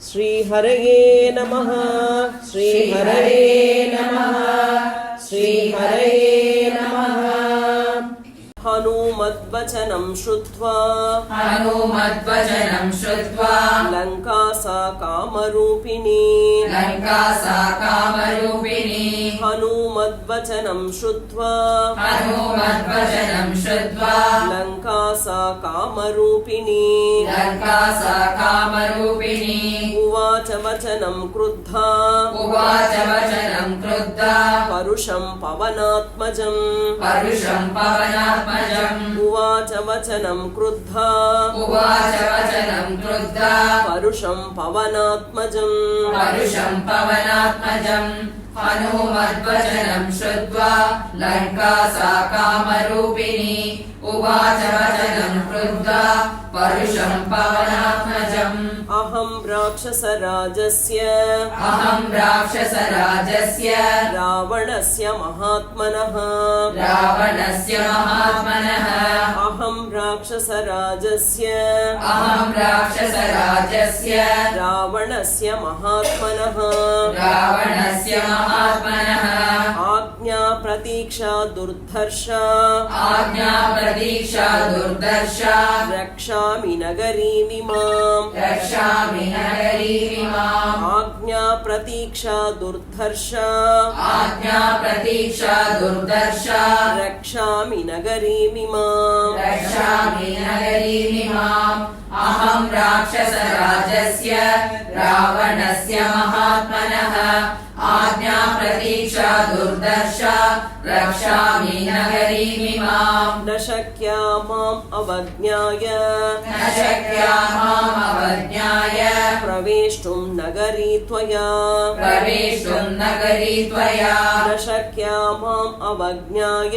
श्रीहरये नमः श्रीहरये नमः श्रीहरये नमः। हनुमद्वचनं श्रुत्वा लंका सा कामरूपिणी हनुमद्वचनं श्रुत्वा लंका सा कामरूपिणी उवाच वचनं क्रुद्धा परुषं पवनात्मजम् उवाच वचनं क्रुद्धा परुषं पवनात्मजम् हनुमद्वचनं श्रुत्वा लंका सा कामरूपिणी उवाच वचनं क्रुद्धा परुषं पवनात्मजम् अहं राक्षसराजस्य रावणस्य महात्मनः अहं राक्षसराजस्य रावणस्य महात्मनः आज्ञा प्रतीक्षा दुर्धर्ष रक्षामि नगरीमिमाम् आज्ञा प्रतीक्षा दुर्धर्ष रक्षामि नगरीमिमाम् अहं राक्षसराजस्य रावणस्य महात्मनः आज्ञा प्रतीक्षा दुर्धर्ष रक्षामि नगरीमिमाम्। न शक्या माम् अवज्ञाय प्रवेष्टुं नगरी त्वया न शक्या माम् अवज्ञाय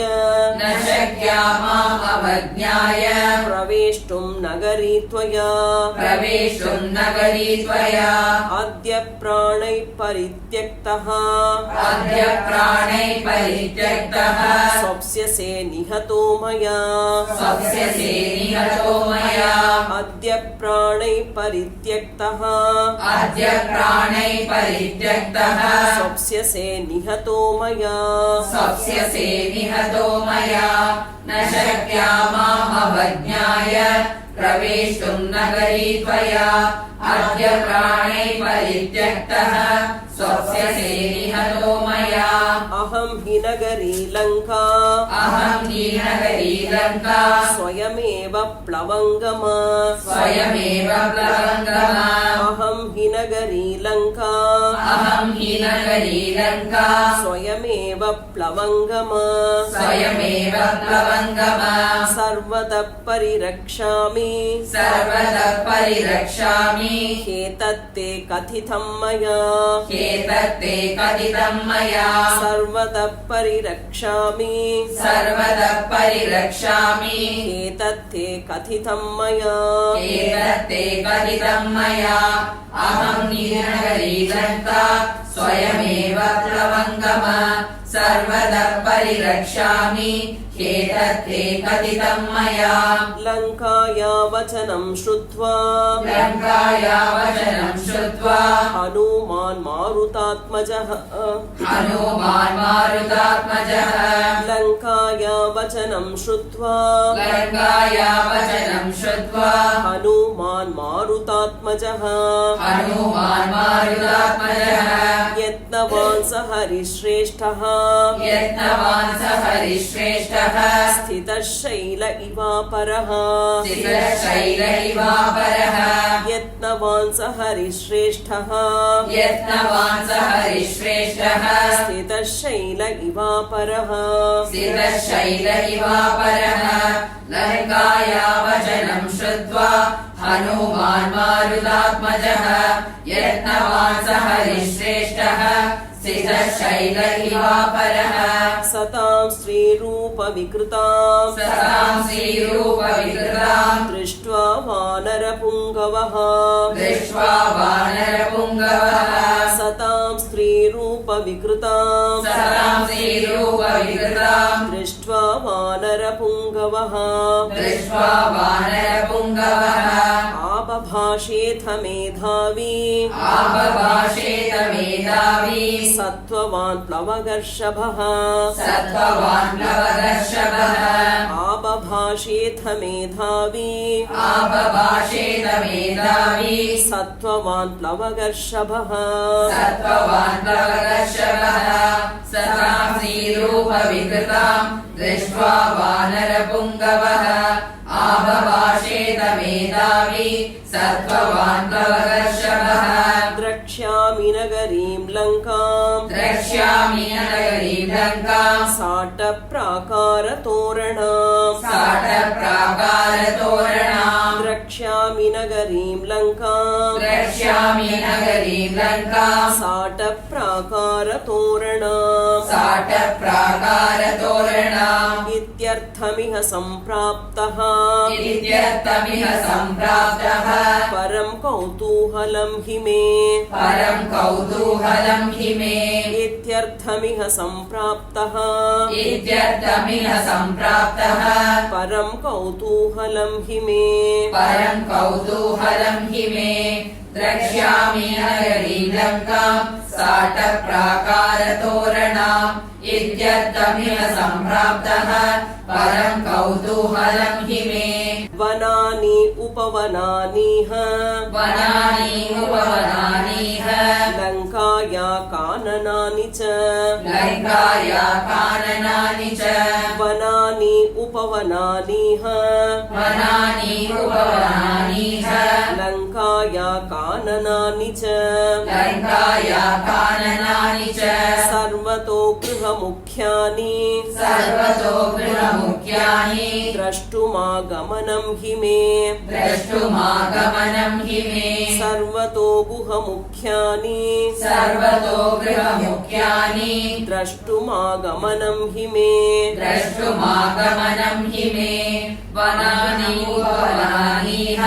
प्रवेष्टुं नगरी त्वया अद्य प्राणैः परित्यक्तः स्वप्स्यसे निहतो मया अद्य प्राणैः परित्यक्तः स्वप्स्यसे निहतो मया न शक्या माम् अवज्ञाय प्रवेष्टुं नगरी त्वया अद्य प्राणैः परित्यक्तः स्वप्स्यसे निहतो मया। अहं हि नगरी लंका स्वयमेव प्लवङ्गमा अहं हि नगरी लंका स्वयमेव प्लवङ्गमा सर्वतः परिरक्षामि ह्येतत्ते कथितं मया सर्वतः परिरक्षामि ह्येतत्ते कथितं मया अहं नगरी लंका स्वयमेव प्लवङ्गमा सर्वतः परिरक्षामि ह्येतत्ते कथितं मया। लंकाया वचनं श्रुत्वा हनुमान् मारुतात्मजः लंकाया वचनं श्रुत्वा हनुमान् मारुतात्मजः यत्नवान् स हरिश्रेष्ठः स्थितः शैल इवापरः यत्नवान् स हरिश्रेष्ठः स्थितः शैल इवापरः लंकाया वचनं श्रुत्वा हनुमान् मारुतात्मजः यत्नवान् स हरिश्रेष्ठः स्थितः शैल इवापरः सतां श्रीरूपविकृतां दृष्ट्वा वानरपुङ्गवः सतां स्त्रीरूपविकृतां दृष्ट्वा वानरपुङ्गवः आबभाष आबभाषेथ मेधावी आबभाषेत मेधावी सत्त्ववान् प्लवगर्षभः सत्त्ववान् प्लवगर्षभः आबभाषेथ मेधावी आबभाषेत मेधावी सत्त्ववान् प्लवगर्षभः सत्त्ववान् प्लवगर्षभः सतां श्रीरूपविकृतां दृष्ट्वा वानरपुङ्गवः आबभाषेत मेधावी सत्त्ववान् प्लवगर्षभः द्रक्ष्यामि नगरीं लङ्काम् द्रक्ष्यामि नगरीं लङ्कां साटप्राकारतोरणाम् साटप्राकारतोरणां द्रक्ष्यामि नगरीं लङ्काम् द्रक्ष्यामि नगरीं लङ्कां साटप्राकारतोरणाम् साटप्राकारतोरणाम् इत्यर्थमिह सम्प्राप्तः इत्यर्थमिह सम्प्राप्तः परं कौतूहलं हि मे परं कौतूहलं हि मे इत्यर्थमिह सम्प्राप्तः इत्यर्थमिह सम्प्राप्तः परं कौतूहलं हि मे परं कौतूहलं हि मे द्रक्ष्यामि नगरीं लङ्कां साटप्राकारतोरणाम् इत्यर्थमिह सम्प्राप्तः परं कौतूहलं हि मे वनानि उपवनानिह वनानि उपवनानिह लङ्काया काननानि च लङ्काया काननानि च वनानि उपवनानिह वनानि उपवनानिह लङ्काया काननानि च लङ्काया काननानि च सर्वतो गृहमुख्यानि सर्वतो गृहमुख्यानि द्रष्टुमागमनं हि मे द्रष्टुमागमनं हि मे सर्वतो गुहमुख्यानि सर्वतो गृहमुख्यानि द्रष्टुमागमनं हि मे द्रष्टुमागमनं हि मे वनानि उपवनानिह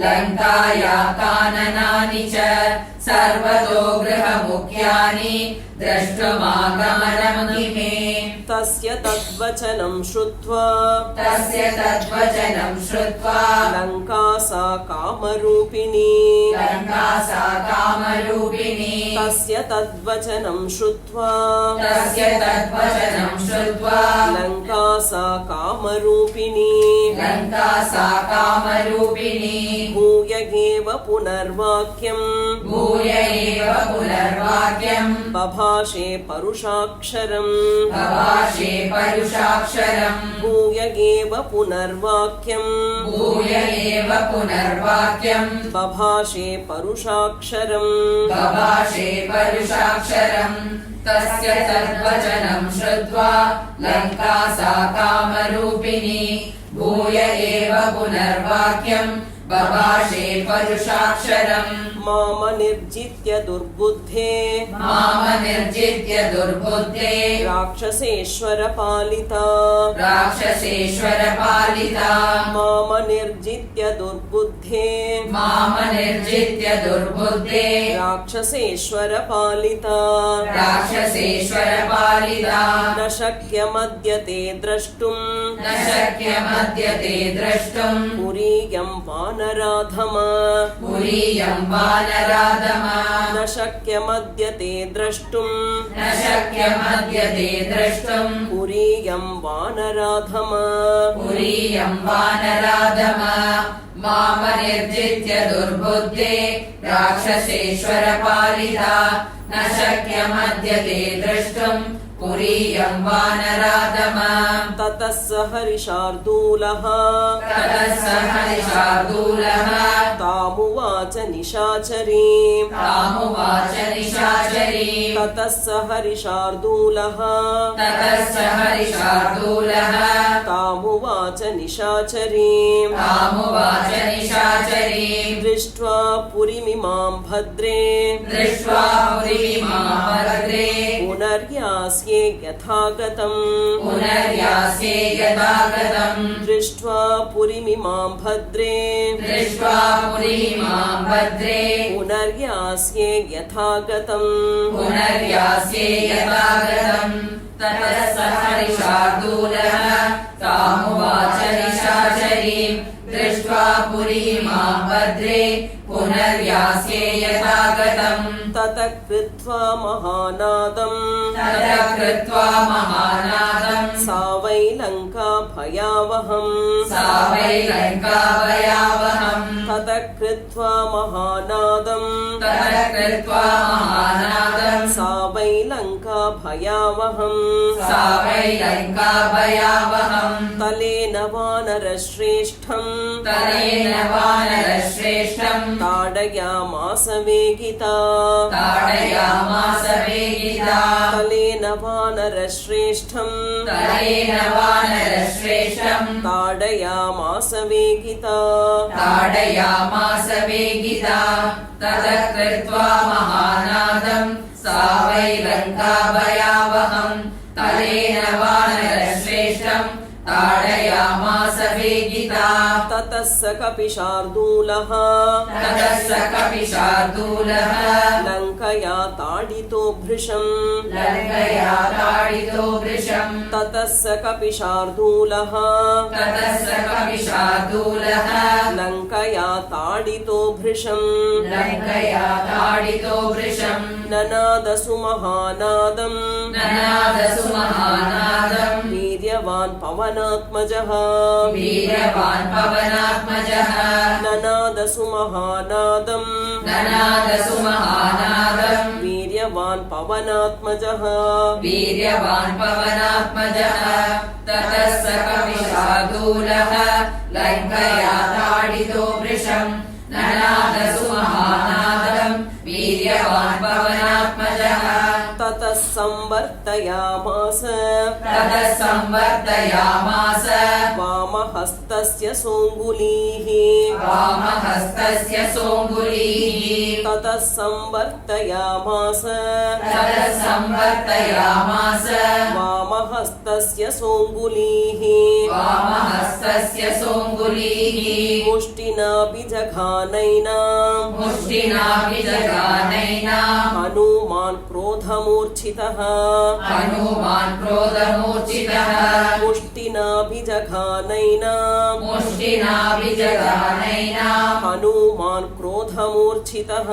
लङ्काया काननानि च सर्वतो गृहमुख्यानि द्रष्टुमागमनं हि मे तस्य तद्वचनं श्रुत्वा तस्य तद्वचनं श्रुत्वा लङ्का सा कामरूपिणी लङ्का सा कामरूपिणी तस्य तद्वचनं श्रुत्वा तस्य तद्वचनं श्रुत्वा लङ्का सा कामरूपिणी लङ्का सा कामरूपिणी भूय एव पुनर्वाक्यम् भूय एव पुनर्वाक्यम् बभाषे परुषाक्षरम् बभाषे परुषाक्षरम् भूय एव पुनर्वाक्यम् भूय एव पुनर्वाक्यम् बभाषे परुषाक्षरम् बभाषे परुषाक्षरम् तस्य तद्वचनं श्रुत्वा लङ्का सा कामरूपिणी भूय एव पुनर्वाक्यम् बभाषे परुषाक्षरम् मामनिर्जित्य दुर्बुद्धे मामनिर्जित्य दुर्बुद्धे राक्षसेश्वरपालिता राक्षसेश्वरपालिता मामनिर्जित्य दुर्बुद्धे मामनिर्जित्य दुर्बुद्धे राक्षसेश्वरपालिता राक्षसेश्वरपालिता न शक्यमद्य ते द्रष्टुम् न शक्यमद्य ते द्रष्टुम् पुरीयं वानराधम पुरीयं वानराधम न शक्यमद्य ते द्रष्टुम् न शक्यमद्य ते द्रष्टुम् पुरीयं वानराधम पुरीयं वानराधम मामनिर्जित्य दुर्बुद्धे राक्षसेश्वरपालिता न शक्यमद्य ते द्रष्टुम् पुरीयं वानराधम ततः स हरिशार्दूलः ततः स हरिशार्दूलः तामुवाच निशाचरीम् तामुवाच निशाचरीम् ततः स हरिशार्दूलः ततः स हरिशार्दूलः तामुवाच निशाचरीम् तामुवाच निशाचरीम् दृष्ट्वा पुरीमिमां भद्रे दृष्ट्वा पुरीमिमां भद्रे पुनर्यास्ये यथागतम् पुनर्यास्ये यथागतम् दृष्ट्वा पुरीमिमां भद्रे दृष्ट्वा पुरीमिमां भद्रे पुनर्यास्ये यथागतम् पुनर्यास्ये यथागतम् ततः स हरिशार्दूलः तामुवाच निशाचरीम् दृष्ट्वा पुरीमां भद्रे पुनर्यास्ये यथा गतम् ततः कृत्वा महानादम् ततः कृत्वा महानादम् सा वै लङ्का भयावहम् सा वै लङ्का भयावहम् ततः कृत्वा महानादम् ततः कृत्वा महानादम् सा वै लङ्का भयावहम् सा वै लङ्का भयावहम् तलेन वानरश्रेष्ठम् तलेन वानरश्रेष्ठम् ताडयामास वेगिता ताडयामास वेगिता तलेन वानरश्रेष्ठम् तलेन वानरश्रेष्ठम् ताडयामास वेगिता ताडयामास वेगिता ततः कृत्वा महानादम् सा वै लङ्का भयावहम् तलेन वानरश्रेष्ठम् ताडयामास वेगिता ततः स कपिशार्दूलः ततः स कपिशार्दूलः लङ्कया ताडितो भृशम् लङ्कया ताडितो वृषम् ततः स कपिशार्दूलः ततः स कपिशार्दूलः लङ्कया ताडितो भृशम् लङ्कया ताडितो वृषम् ननादसु महानादम् ननादसु महानादम् वीर्यवान् पवनात्मजः वीर्यवान् पवनात्मजः ननादसु महानादम् ननादसु महानादम् वीर्यवान् पवनात्मजः वीर्यवान् पवनात्मजः ततः स कपिशार्दूलः लङ्कया ताडितो वृषम् ननादसु महानादम् वीर्यवान् पवनात्मजः ततः संवर्तयामास ततः संवर्तयामास वामहस्तस्य सोऽङ्गुलीः वामहस्तस्य सोऽङ्गुलीः ततः संवर्तयामास ततः संवर्तयामास वामहस्तस्य सोऽङ्गुलीः वामहस्तस्य सोऽङ्गुलीः मुष्टिनाभिजघानैना मुष्टिनाभिजगानैना हनूमान् क्रोधमूर्छितः हनूमान् क्रोधमूर्छितः मुष्टिनाभिजघानैना मुष्टिनाभिजगानैना हनूमान् क्रोधमूर्छितः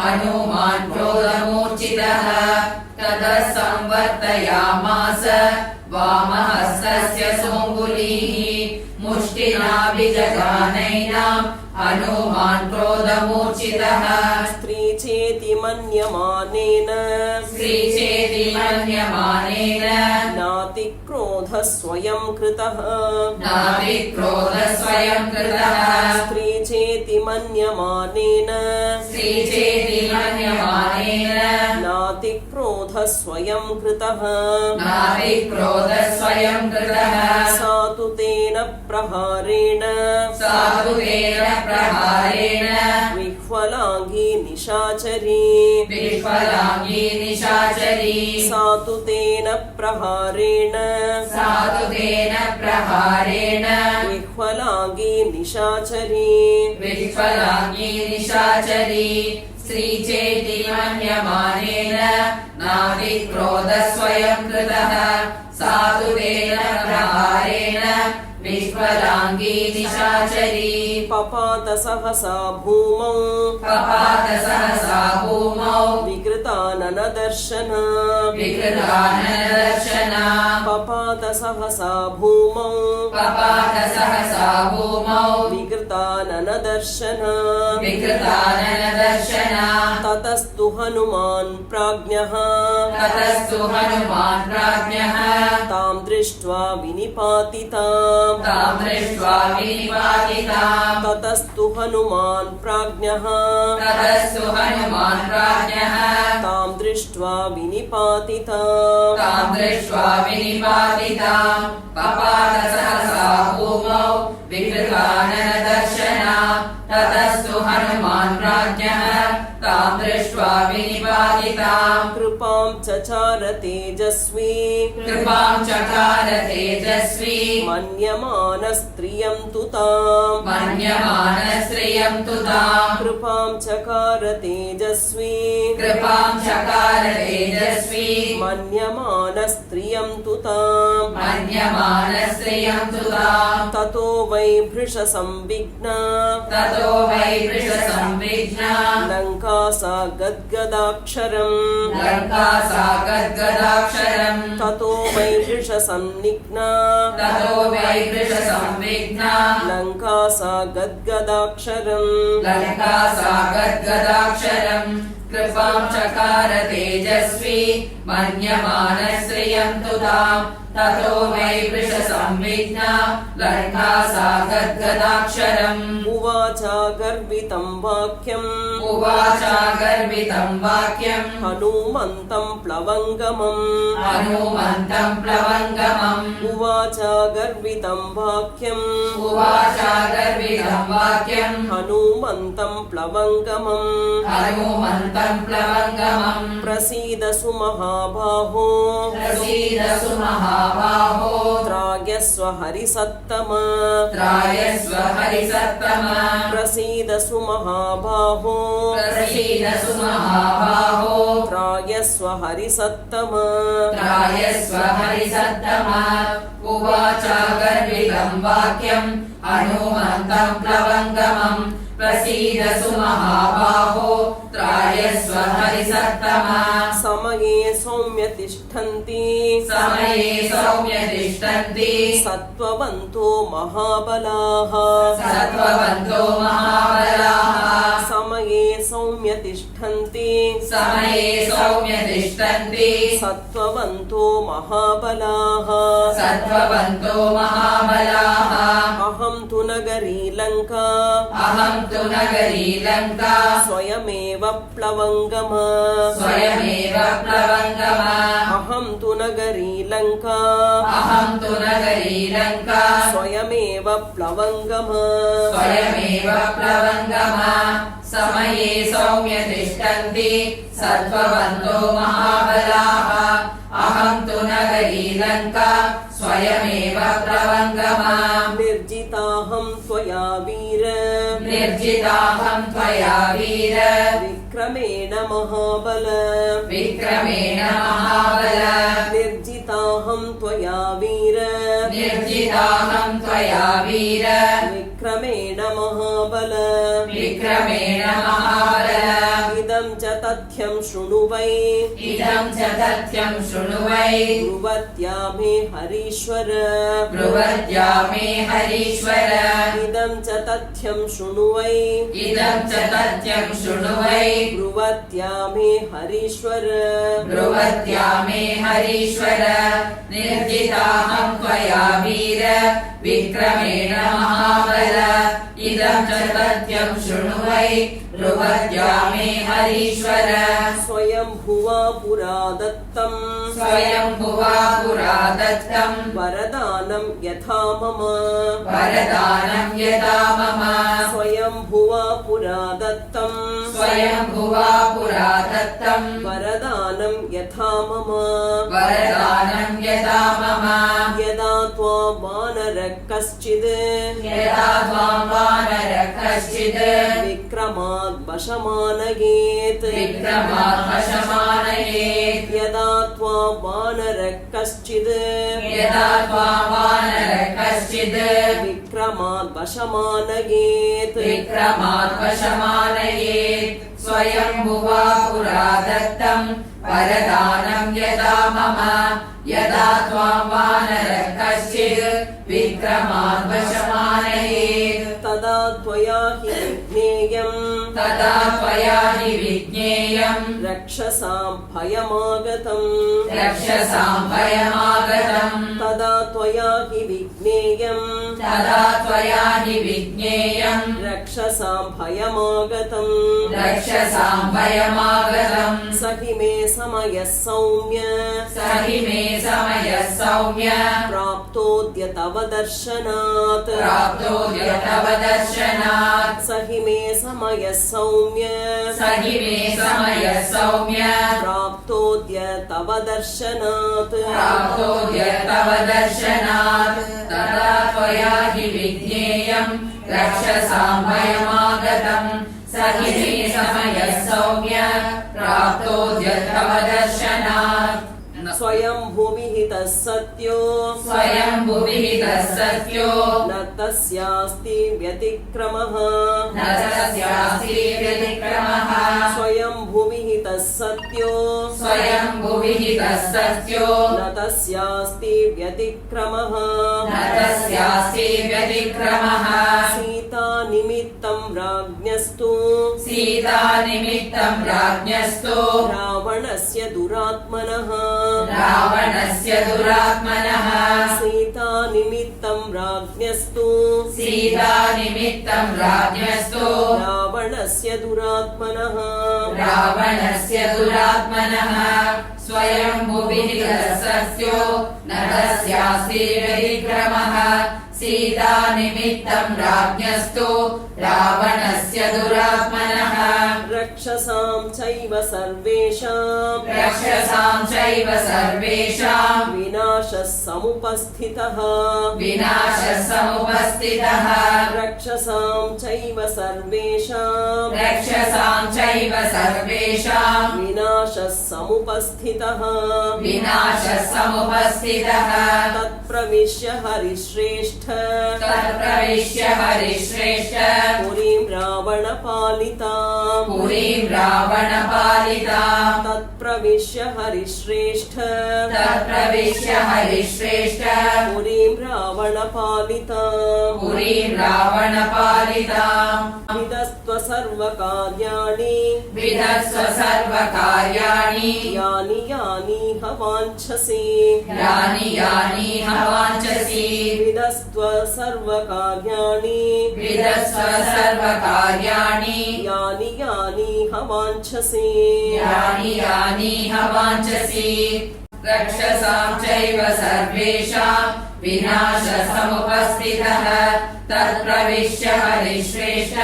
हनूमान् क्रोधमूर्छितः ततः संवर्तयामास वामहस्तस्य सोऽङ्गुलीः मुष्टिनाभिजगानैनाम् हनूमान् क्रोधमूर्छितः स्त्रीचेति मन्यमानेन स्त्रीचेति मन्यमानेन नातिक्रोधः स्वयं कृतः नाभिक्रोधः स्वयं कृतः स्त्रीचेति मन्यमानेन स्त्रीचेति मन्यमानेन नातिक्रोधः स्वयं कृतः नाभिक्रोधः स्वयं कृतः सा तु तेन प्रहारेण साधु तेन प्रहारेण विह्वलाङ्गी निशाचरी विह्वलाङ्गी निशाचरी सा तु तेन प्रहारेण साधु तेन प्रहारेण विह्वलाङ्गी निशाचरी विह्वलाङ्गी निशाचरी स्त्रीचेति मन्यमानेन नाभिक्रोधः स्वयं कृतः साधु तेन प्रहारेण विह्वलाङ्गी निशाचरी पपात सहसा भूमौ पपात सहसा भूमौ विकृताननदर्शन विकृताननदर्शना पपात सहसा भूमौ पपात सहसा भूमौ विकृताननदर्शन विकृताननदर्शना ततस्तु हनुमान् प्राज्ञः ततस्तु हनुमान् प्राज्ञः तां दृष्ट्वा विनिपातिताम् तां दृष्ट्वा विनिपातिताम् ततस्तु हनुमान् प्राज्ञः ततस्तु हनुमान् प्राज्ञः तां दृष्ट्वा विनिपातिताम् तां दृष्ट्वा विनिपातिताम् पपात सहसा भूमौ विकृताननदर्शना ततस्तु हनुमान् प्राज्ञः तां दृष्ट्वा विनिपातिताम् कृपां चचार तेजस्वी कृपां चकार तेजस्वी मन्यमानस्त्रियं तु ताम् मन्यमानस्त्रियं तु ताम् कृपां चकार तेजस्वी कृपां चकार तेजस्वी मन्यमानस्त्रियं तु ताम् मन्यमानस्त्रियं तु ताम् ततो वै भृशसंविघ्ना ततो वै वृषसंविघ्ना लङ्का सा गद्गदाक्षरम् लङ्का सा गद्गदाक्षरम् ततो वै वृषसंनिघ्ना ततो वै वृषसंविघ्ना लङ्का सा गद्गदाक्षरम् लङ्का सा गद्गदाक्षरम् कृपां चकार तेजस्वी मन्यमानश्रियं तु ताम् ततो वै वृषसंविघ्ना लङ्का सा गद्गदाक्षरम् उवाच गर्वितं वाक्यम् उवाच गर्वितं वाक्यम् हनुमन्तं प्लवङ्गमम् हनुमन्तं प्लवङ्गमम् उवाच गर्वितं वाक्यम् उवाच गर्वितं वाक्यम् हनुमन्तं प्लवङ्गमम् हनुमन्तं प्लवङ्गमम् प्रसीद सुमहाबाहो प्रसीद सुमहाबाहो त्राग्यस्व हरिसत्तम त्रायस्व हरिसत्तम प्रसीद सुमहाबाहो प्रसीद सुमहाबाहो त्राग्यस्व हरिसत्तम त्रायस्व हरिसत्तम उवाच गर्वितं वाक्यम् हनुमन्तं प्लवङ्गमम् प्रसीद सुमहाबाहो त्रायस्व हरिसत्तम समये सौम्य तिष्ठन्ति समये सौम्य तिष्ठन्ति सत्त्ववन्तो महाबलाः सत्त्ववन्तो महाबलाः समये सौम्य तिष्ठन्ति समये सौम्य तिष्ठन्ति सत्त्ववन्तो महाबलाः सत्त्ववन्तो महाबलाः अहं तु नगरी लङ्का अहं तु नगरी लङ्का स्वयमेव प्लवङ्गम स्वयमेव प्लवङ्गम अहं तु नगरी लङ्का अहं तु नगरी लङ्का स्वयमेव प्लवङ्गम स्वयमेव प्लवङ्गम समये सौम्य तिष्ठन्ति सत्त्ववन्तो महाबलाः अहं तु नगरी लङ्का स्वयमेव प्लवङ्गम निर्जिताहं त्वया वीर निर्जिताहं त्वया वीर विक्रमेण महाबल विक्रमेण महाबल निर्जिताहं त्वया वीर निर्जिताहं त्वया वीर विक्रमेण महाबल विक्रमेण महाबल इदं च तथ्यं शृणु वै इदं च तथ्यं शृणु वै ब्रुवत्या मे हरीश्वर ब्रुवत्या मे हरीश्वर इदं च तथ्यं शृणु वै इदं च तथ्यं शृणु वै ब्रुवत्या मे हरीश्वर ब्रुवत्या मे हरीश्वर निर्जिताहं त्वया वीर विक्रमेण महाबल इदं च तथ्यं शृणु वै ब्रुवत्या मे हरीश्वर स्वयं भुवा पुरा दत्तम् स्वयं भुवा पुरा दत्तं वरदानं यथा मम वरदानं यदा मम स्वयं भुवा पुरा दत्तम् स्वयं भुवा पुरा दत्तं वरदानं यथा मम वरदानं यदा मम यदा त्वां वानरः कश्चिद् यदा त्वां वानरः कश्चित् विक्रमाद् वशमानयेत् विक्रमात् वशमानयेत् यदा त्वां वानरः कश्चिद् यदा त्वां वानरः कश्चित् विक्रमाद् वशमानयेत् विक्रमात् वशमानयेत् स्वयं भुवा पुरा दत्तं वरदानं यदा मम यदा त्वां वानरः कश्चित् विक्रमात् वशमानयेत् तदा त्वया हि विज्ञेयम् तदा त्वया हि विज्ञेयम् रक्षसां भयमागतम् रक्षसां भयमागतम् तदा त्वया हि विज्ञेयम् तदा त्वया हि विज्ञेयम् रक्षसां भयमागतम् रक्षसां भयमागतम् स हि मे समयः सौम्य सहि मे समयः सौम्य प्राप्तोऽद्य तव दर्शनात् प्राप्तोऽद्य तव दर्शनात् सहि मे समयः सौम्य सहि मे समयः सौम्य प्राप्तोऽद्य तव दर्शनात् प्राप्तोऽद्य तव दर्शनात् तदा त्वया हि विज्ञेयम् रक्षसां भयमागतम् सहि मे समयः सौम्य प्राप्तोऽद्य तव दर्शनात् स्वयं भुविहितः सत्यो स्वयं भुविहितः सत्यो न तस्यास्ति व्यतिक्रमः न तस्यास्ति व्यतिक्रमः स्वयं भुविहितः सत्यो स्वयं भुविहितः सत्यो न तस्यास्ति व्यतिक्रमः न तस्यास्ति व्यतिक्रमः सीता निमित्तं राज्ञस्तु सीता निमित्तं राज्ञस्तु रावणस्य दुरात्मनः रावणस्य दुरात्मनः सीता निमित्तं राज्ञस्तु सीता निमित्तं राज्ञस्तु रावणस्य दुरात्मनः रावणस्य दुरात्मनः स्वयं भुविहितः सत्यो न तस्यास्ति व्यतिक्रमः सीता निमित्तं राज्ञस्तु रावणस्य दुरात्मनः रक्षसां चैव सर्वेषां रक्षसां चैव सर्वेषां विनाशः समुपस्थितः विनाशः समुपस्थितः रक्षसां चैव सर्वेषां रक्षसां चैव सर्वेषां विनाशः समुपस्थितः विनाशः समुपस्थितः तत्प्रविश्य हरिश्रेष्ठ तत्प्रविश्य हरिश्रेष्ठ पुरीं रावणपालितां पुरीं रावणपालितां तत्प्रविश्य हरिश्रेष्ठ तत्प्रविश्य हरिश्रेष्ठ पुरीं रावणपालितां पुरीं रावणपालितां विदस्त्व सर्वकार्याणि विधत्स्व सर्वकार्याणि यानि यानि वाञ्छसि यानि यानि वाञ्छसि विदस्त्व सर्वकार्याणि विधत्स्व सर्वकार्याणि यानि यानि वाञ्छसि यानि यानि वाञ्छसि रक्षसां चैव सर्वेषां विनाशः समुपस्थितः तत्प्रविश्य हरिश्रेष्ठ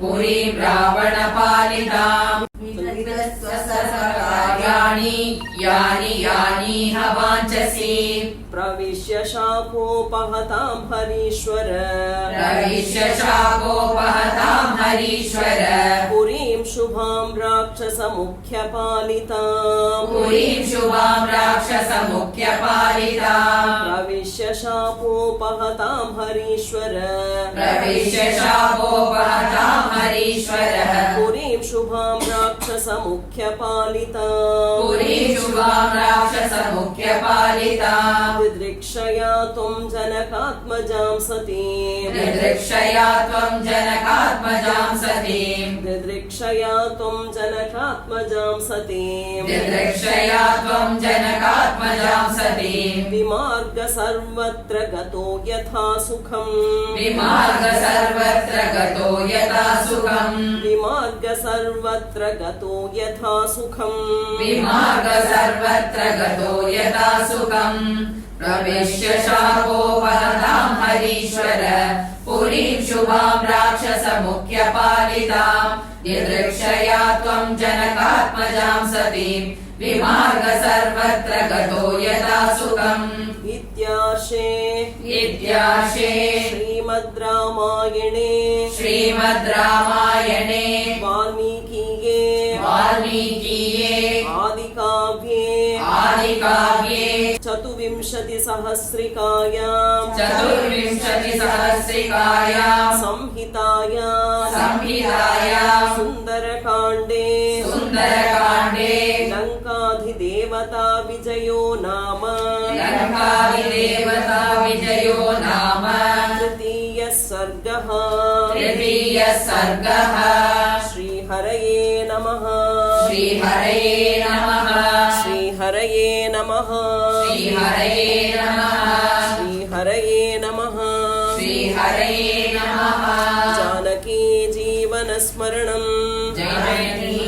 पुरीं रावणपालिताम् विधत्स्व सर्वकार्याणि यानि यानि वाञ्छसि प्रविश्य शापोपहतां हरीश्वर प्रविश्य शापोपहतां हरीश्वर पुरीं शुभां राक्षसमुख्यपालितां पुरीं शुभां राक्षसमुख्यपालिताम् प्रविश्य शापोपहतां हरीश्वर प्रविश्य शापोपहतां हरीश्वरः पुरीं शुभां राक्षसमुख्यपालितां पुरीं शुभां राक्षसमुख्यपालिताम् दिदृक्षया त्वं जनकात्मजां सतीं दिदृक्षया त्वं जनकात्मजां सतीम् दिदृक्षया त्वं जनकात्मजां सतीं दिदृक्षया त्वं जनकात्मजां सतीम् विमार्ग सर्वत्र गतो यथा सुखम् विमार्ग सर्वत्र गतो यथा सुखम् विमार्ग सर्वत्र गतो यथा सुखम् विमार्ग सर्वत्र गतो यथा सुखम् प्रविश्य शापोपहतां हरीश्वर पुरीं शुभां राक्षसमुख्यपालिताम् दिदृक्षया त्वं जनकात्मजां सतीम् विमार्ग सर्वत्र गतो यथा सुखम् इत्यार्षे श्रीमद् रामायणे श्रीमद् रामायणे वाल्मीकीये आदिकाव्ये चतुर्विंशतिसहस्रिकायां संहितायां सुन्दरकाण्डे लङ्काधिदेवता विजयो नाम तृतीयः सर्गः श्रीहरये नमः श्रीहरये नमः श्रीहरये नमः श्रीहरये नमः श्रीहरये नमः श्रीहरये नमः जानकी जीवनस्मरणम् जानकी